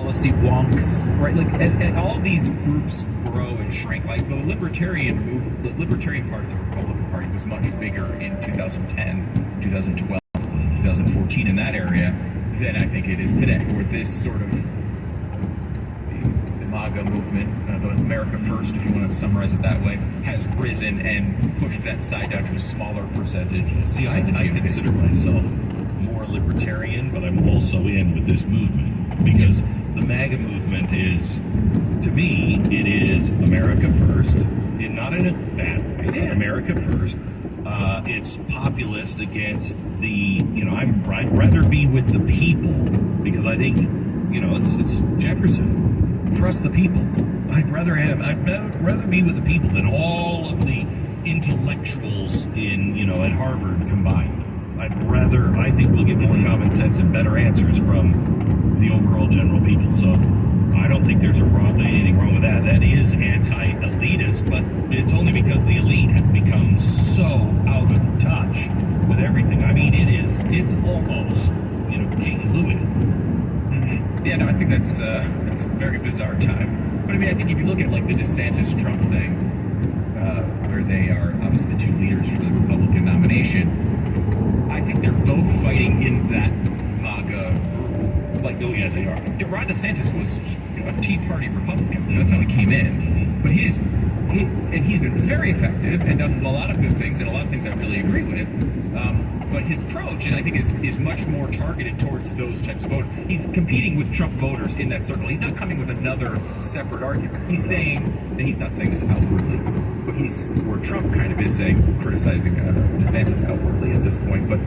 policy wonks, right? Like, and all these groups grow and shrink. Like the libertarian part of the Republican Party was much bigger in 2010, 2012, 2014 in that area than I think it is today. Where this sort of the MAGA movement, the America First, if you want to summarize it that way, has risen and pushed that side down to a smaller percentage. See, I consider myself more libertarian, but I'm also in with this movement because the MAGA movement is, to me, it is America First, not in a bad way, but America First. It's populist against the, I'd rather be with the people because I think, it's Jefferson. Trust the people. I'd rather be with the people than all of the intellectuals at Harvard combined. I think we'll get more common sense and better answers from the overall general people. So I don't think there's anything wrong with that. That is anti-elitist, but it's only because the elite have become so out of touch with everything. I mean, it's almost, King Louis. Mm-hmm. Yeah, no, I think that's a very bizarre time. But I mean, I think if you look at like the DeSantis-Trump thing, where they are obviously the two leaders for the Republican nomination, I think they're both fighting in that MAGA group. Like, oh yeah, they are. Ron DeSantis was a Tea Party Republican. That's how he came in. But he's been very effective and done a lot of good things and a lot of things I really agree with. But his approach, I think, is much more targeted towards those types of voters. He's competing with Trump voters in that circle. He's not coming with another separate argument. He's saying, and he's not saying this outwardly, but where Trump kind of is criticizing DeSantis outwardly at this point, but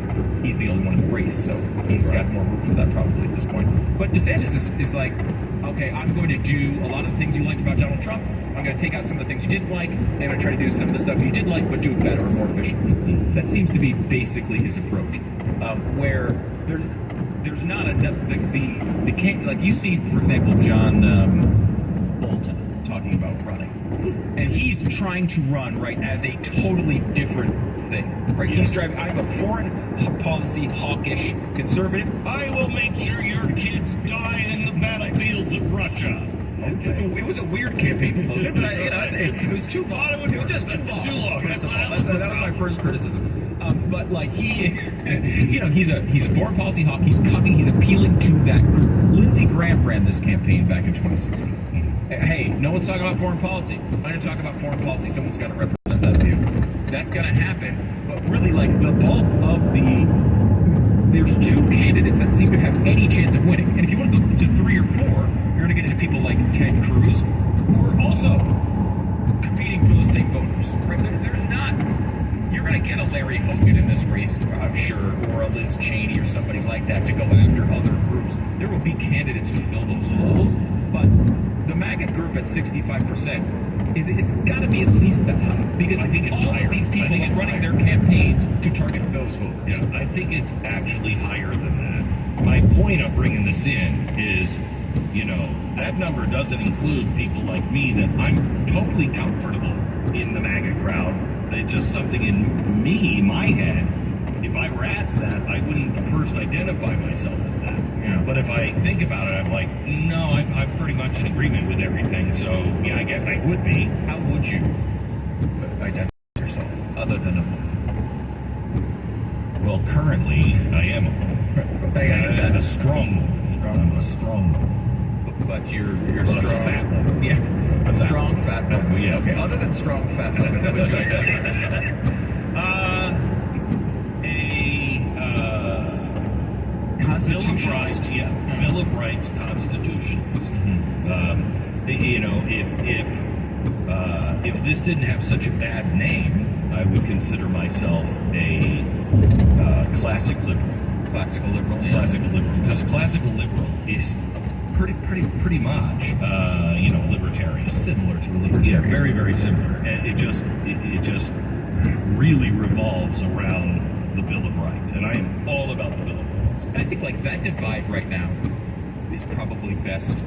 he's the only one in the race, so he's got more room for that probably at this point. But DeSantis is like, okay, I'm going to do a lot of the things you liked about Donald Trump. I'm going to take out some of the things you didn't like, and I'm going to try to do some of the stuff you did like, but do it better and more efficiently. That seems to be basically his approach, where there's not enough, like you see, for example, John Bolton talking about running, and he's trying to run, right, as a totally different thing, right? He's driving, I'm a foreign policy hawkish conservative. I will make sure your kids die in the battlefields of Russia. Okay. So it was a weird campaign slogan, but it was too long. It was just too long. That was my first criticism. But like he's a foreign policy hawk. He's appealing to that group. Lindsey Graham ran this campaign back in 2016. Hey, no one's talking about foreign policy. I'm going to talk about foreign policy. Someone's got to represent that view. That's going to happen. But really, like the bulk of there's two candidates that seem to have any chance of winning. And if you want to go to 3 or 4. You're going to get into people like Ted Cruz, who are also competing for those same voters. Right? There's not. You're going to get a Larry Hogan in this race, I'm sure, or a Liz Cheney or somebody like that to go after other groups. There will be candidates to fill those holes, but the MAGA group at 65%. It's got to be at least that high, because I think it's all higher. Of these people are running their campaigns to target those voters. Yeah, I think it's actually higher than that. My point of bringing this in is, that number doesn't include people like me that I'm totally comfortable in the MAGA crowd. It's just something in my head. If I were asked that, I wouldn't first identify myself as that. Yeah. But if I think about it, I'm like, no, I'm pretty much in agreement with everything. So, yeah, I guess I would be. How would you identify yourself other than a woman? Well, currently, I am a woman. I'm a strong woman. I'm a strong woman. But you're strong. A fat woman. Yeah. A strong fat woman. Yes. Okay, other tn strong fat woman, how would you identify yourself? Constitutionalist. Bill of Rights constitutionalist. If this didn't have such a bad name, I would consider myself a classic liberal. Classical liberal. Yeah. Classical liberal, because classical liberal is pretty much libertarian. Similar to a libertarian. Yeah, very, very similar. And it just really revolves around the Bill of Rights, and I am all about the Bill of Rights. I think like that divide right now is probably best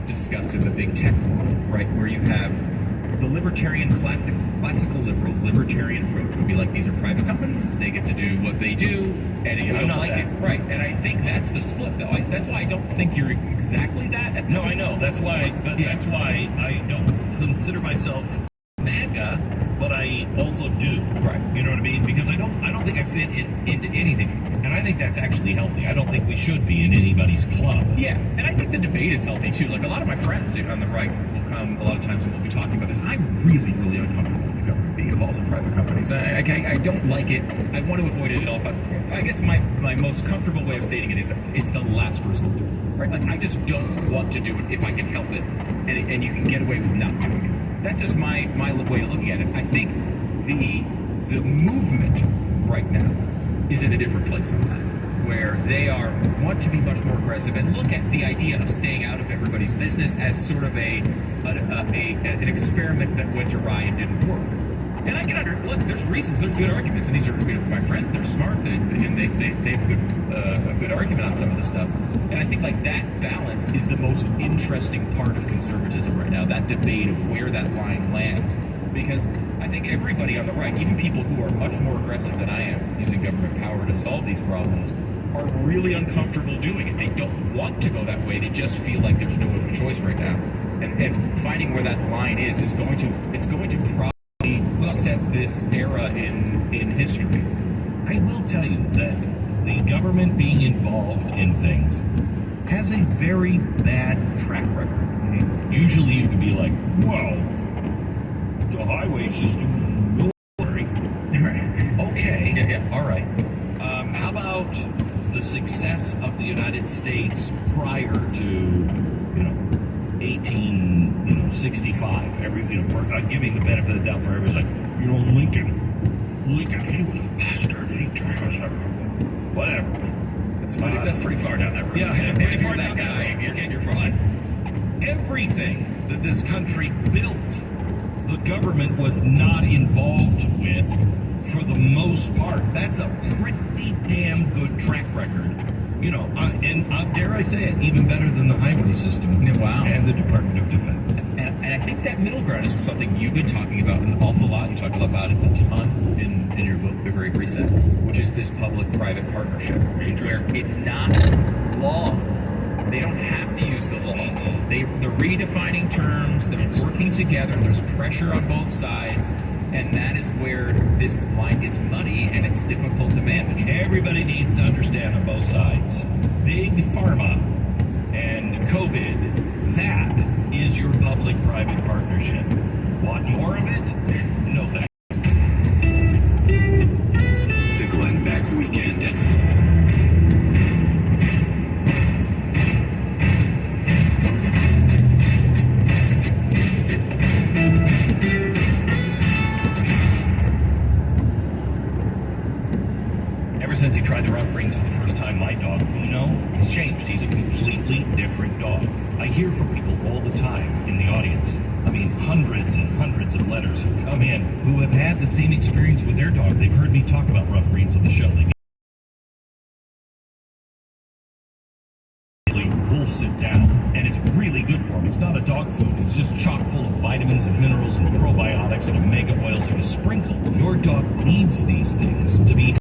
discussed in the big tech world, right? Where you have the libertarian classical libertarian approach would be like, these are private companies, they get to do what they do, and if you don't like it, right? And I think that's the split, though. That's why I don't think you're exactly that. No, I know. That's why. But that's why I don't consider myself MAGA, but I also do. Right. You know what I mean? Because I don't think I fit into anything, and I think that's actually healthy. I don't think we should be in anybody's club. Yeah, and I think the debate is healthy too. Like a lot of my friends on the right will come a lot of times and we'll be talking about this. I'm really, really uncomfortable with the government being involved in private companies. I don't like it. I want to avoid it at all costs. I guess my most comfortable way of stating it is it's the last resort. Right? Like I just don't want to do it if I can help it, and you can get away with not doing it. That's just my way of looking at it. I think the movement right now is in a different place on that, where they want to be much more aggressive and look at the idea of staying out of everybody's business as sort of an experiment that went awry and didn't work. And I can look. There's reasons. There's good arguments, and these are my friends. They're smart, and they have a good argument on some of this stuff. And I think like that balance is the most interesting part of conservatism right now. That debate of where that line lands, because I think everybody on the right, even people who are much more aggressive than I am, using government power to solve these problems, are really uncomfortable doing it. They don't want to go that way. They just feel like there's no other choice right now. And finding where that line is going to probably set this era in history. I will tell you that the government being involved in things has a very bad track record. Mm-hmm. Usually you can be like, well, the highway system is military. Okay. Yeah. All right. How about the success of the United States prior to, 1865? For giving the benefit of the doubt for everybody's like, Lincoln, he was a bastard. He turned us everywhere. Whatever. That's pretty far down that road. Yeah, pretty far that guy. You're fine. Everything that this country built, the government was not involved with for the most part. That's a pretty damn good track record. And dare I say it, even better than the highway system. Wow. And the Department of Defense. And I think that middle ground is something you've been talking about an awful lot. You talked about it a ton in your book, The Great Reset, which is this public-private partnership, where it's not law. They don't have to use the law. They're redefining terms. They're working together. There's pressure on both sides. And that is where this line gets muddy and it's difficult to manage. Everybody needs to understand on both sides. Big Pharma and COVID, that is your public-private partnership. Want more of it? No thanks. The Glenn Beck Weekend. Since he tried the rough greens for the first time, my dog, Uno, has changed. He's a completely different dog. I hear from people all the time in the audience. I mean, hundreds and hundreds of letters have come in who have had the same experience with their dog. They've heard me talk about rough greens on the show. They will sit down, and it's really good for him. It's not a dog food. It's just chock full of vitamins and minerals and probiotics and omega oils and a sprinkle. Your dog needs these things to be.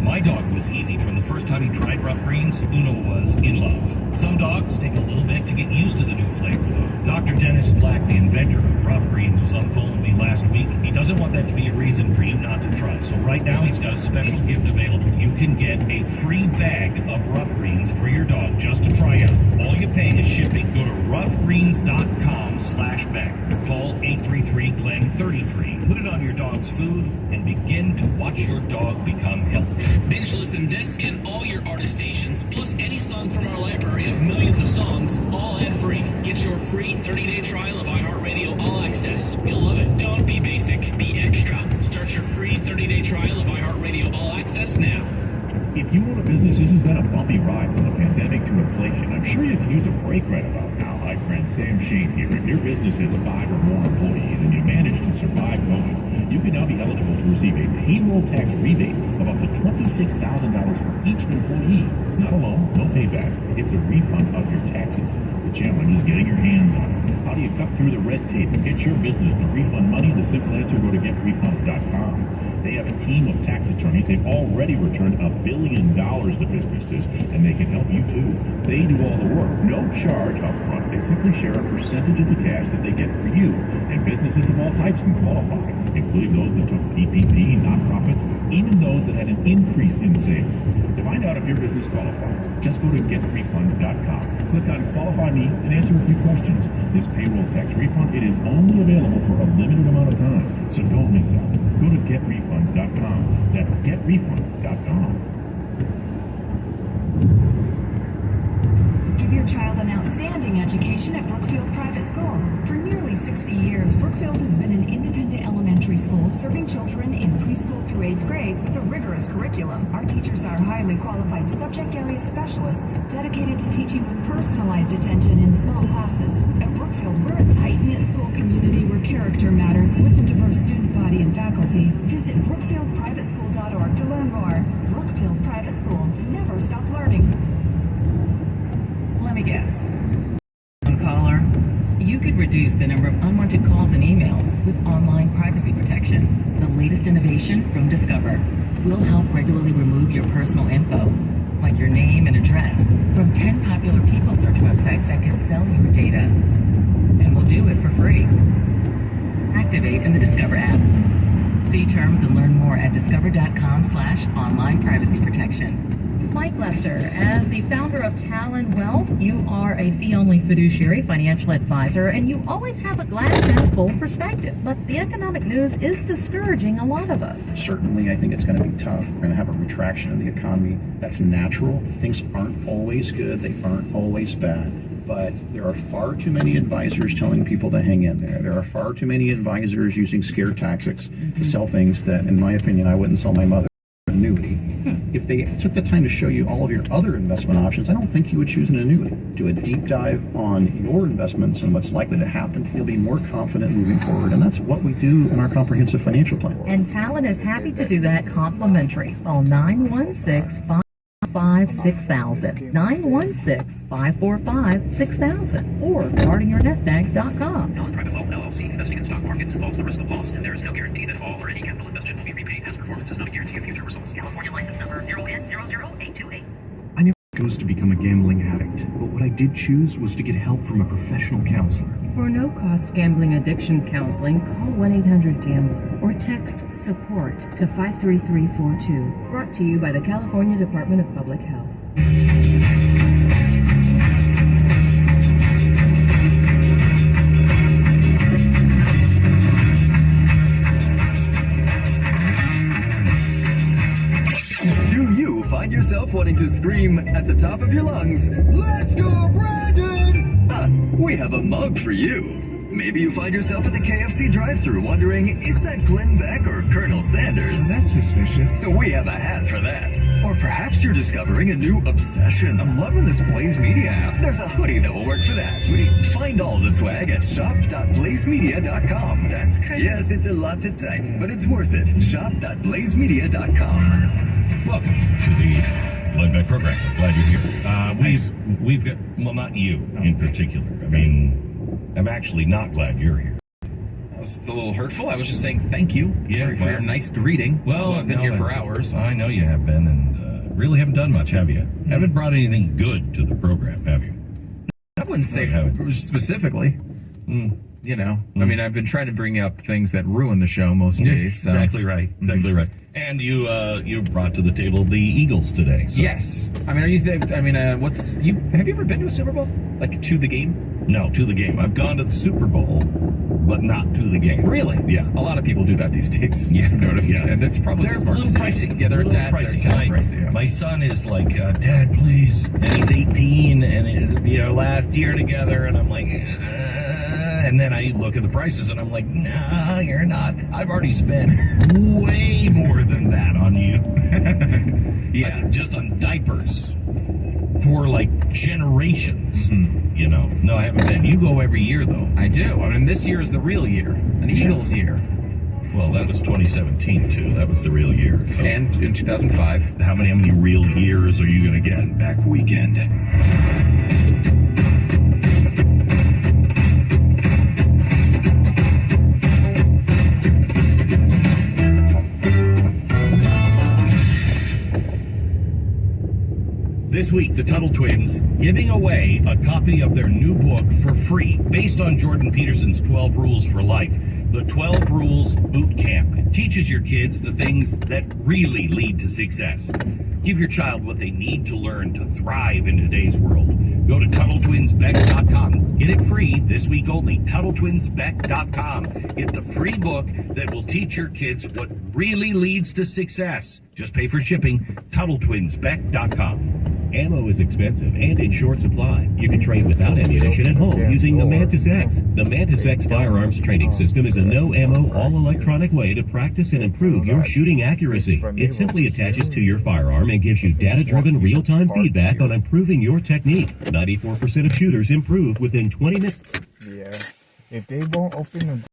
My dog was easy. From the first time he tried rough greens, Uno was in love. Some dogs take a little bit to get used to the new flavor, though. Dr. Dennis Black, the inventor of rough greens, was on the phone with me last week. He doesn't want that to be a reason for you not to try. So right now, he's got a special gift available. You can get a free bag of rough greens for your dog just to try out. All you pay is shipping. Go to roughgreens.com/Beck or call 833-GLEN-33. Put it on your dog's food and begin to watch your dog become healthy. Binge listen this and all your artist stations, plus any song from our library of millions of songs, all ad-free. Get your free 30-day trial of iHeartRadio All Access. You'll love it. Don't be basic, be extra. Start your free 30-day trial of iHeartRadio All Access now. If you own a business, this has been a bumpy ride from the pandemic to inflation. I'm sure you could use a break right about now. Hi, friend, Sam Shane here. If your business has 5 or more employees and you managed to survive COVID, you can now be eligible to receive a payroll tax rebate of up to $26,000 for each employee. It's not a loan, no payback. It's a refund of your taxes. The challenge is getting your hands on it. How do you cut through the red tape and get your business the refund money? The simple answer, go to getrefunds.com. They have a team of tax attorneys. They've already returned $1 billion to businesses, and they can help you too. They do all the work. No charge up front. They simply share a percentage of the cash that they get for you, and businesses of all types can qualify, including those that took PPP, nonprofits, even those that had an increase in sales. To find out if your business qualifies, just go to getrefunds.com. Click on Qualify Me and answer a few questions. This payroll tax refund, it is only available for a limited amount of time, so don't miss out. Go to getrefunds.com. That's getrefunds.com. Give your child an outstanding education at Brookfield Private School. For nearly 60 years, Brookfield has been an independent elementary school serving children in preschool through 8th grade with a rigorous curriculum. Our teachers are highly qualified subject area specialists dedicated to teaching with personalized attention in small classes. At Brookfield, we're a tight-knit school community where character matters with a diverse student body and faculty. Visit brookfieldprivateschool.org to learn more. Brookfield Private School. Never stop learning. Let me guess. Caller, you could reduce the number of unwanted calls and emails with online privacy protection. The latest innovation from Discover will help regularly remove your personal info, like your name and address, from 10 popular people search websites that can sell your data. And we'll do it for free. Activate in the Discover app. See terms and learn more at discover.com/online privacy protection. Mike Lester, as the founder of Talon Wealth, you are a fee-only fiduciary financial advisor, and you always have a glass-half-full perspective. But the economic news is discouraging a lot of us. Certainly, I think it's going to be tough. We're going to have a retraction in the economy. That's natural. Things aren't always good. They aren't always bad. But there are far too many advisors telling people to hang in there. There are far too many advisors using scare tactics to sell things that, in my opinion, I wouldn't sell my mother an annuity. If they took the time to show you all of your other investment options, I don't think you would choose an annuity. Do a deep dive on your investments and what's likely to happen. You'll be more confident moving forward, and that's what we do in our comprehensive financial plan. And Talon is happy to do that complimentary. Call 916-545-6000, 916-545-6000, or guardingyournest.com. Talon Private Wealth LLC. Investing in stock markets involves the risk of loss, and there is no guarantee that all or any capital invested will be repaid. Past performance is not a guarantee of future results. California license number 0N00828. I never chose to become a gambling addict, but what I did choose was to get help from a professional counselor. For no-cost gambling addiction counseling, call 1-800-GAMBLER or text SUPPORT to 53342. Brought to you by the California Department of Public Health. Do you find yourself wanting to scream at the top of your lungs, "Let's go, Brandon"? We have a mug for you. Maybe you find yourself at the KFC drive-thru wondering, is that Glenn Beck or Colonel Sanders? That's suspicious. We have a hat for that. Or perhaps you're discovering a new obsession. I'm loving this Blaze Media app. There's a hoodie that will work for that. Sweet. Find all the swag at shop.blazemedia.com. That's kind of... Yes, it's a lot to type, but it's worth it. Shop.blazemedia.com. Welcome to the Glenn Beck program. Glad you're here. We've got, well, not you in particular. I mean, I'm actually not glad you're here. That was a little hurtful. I was just saying thank you for your nice greeting. Well, I've been here for hours. I know you have been, and really haven't done much, have you? Haven't brought anything good to the program, have you? I wouldn't say specifically. You know, I mean, I've been trying to bring up things that ruin the show most days. So. Exactly right. Exactly right. And you brought to the table the Eagles today. So. Yes. I mean, have you ever been to a Super Bowl? Like to the game? No, to the game. I've gone to the Super Bowl, but not to the game. Really? Yeah. A lot of people do that these days. Yeah. I've noticed. Yeah. And it's probably they're the smart a little decision. pricey. Yeah, they're a tad pricey. pricey. Yeah. My son is like, Dad, please. And he's 18, and it'll be our last year together, and I'm like, and then I look at the prices, and I'm like, no, you're not. I've already spent way more than that on you. Yeah. Just on diapers for like generations. You know. No, I haven't been. You go every year, though. I do. I mean, this year is the real year. An Eagles year. Well, that was 2017, too. That was the real year. So. And in 2005. How many real years are you going to get? Back weekend. This week, the Tuttle Twins giving away a copy of their new book for free, based on Jordan Peterson's 12 Rules for Life. The 12 Rules Boot Camp. It teaches your kids the things that really lead to success. Give your child what they need to learn to thrive in today's world. Go to TuttleTwinsBeck.com. Get it free this week only. TuttleTwinsBeck.com. Get the free book that will teach your kids what really leads to success. Just pay for shipping. TuttleTwinsBeck.com. Ammo is expensive and in short supply. You can train without ammunition at home using the Mantis X. The Mantis X firearms training system is a no-ammo, all-electronic way to practice and improve your shooting accuracy. It simply attaches to your firearm and gives you data-driven, real-time feedback on improving your technique. 94% of shooters improve within 20 minutes. Yeah. If they won't open the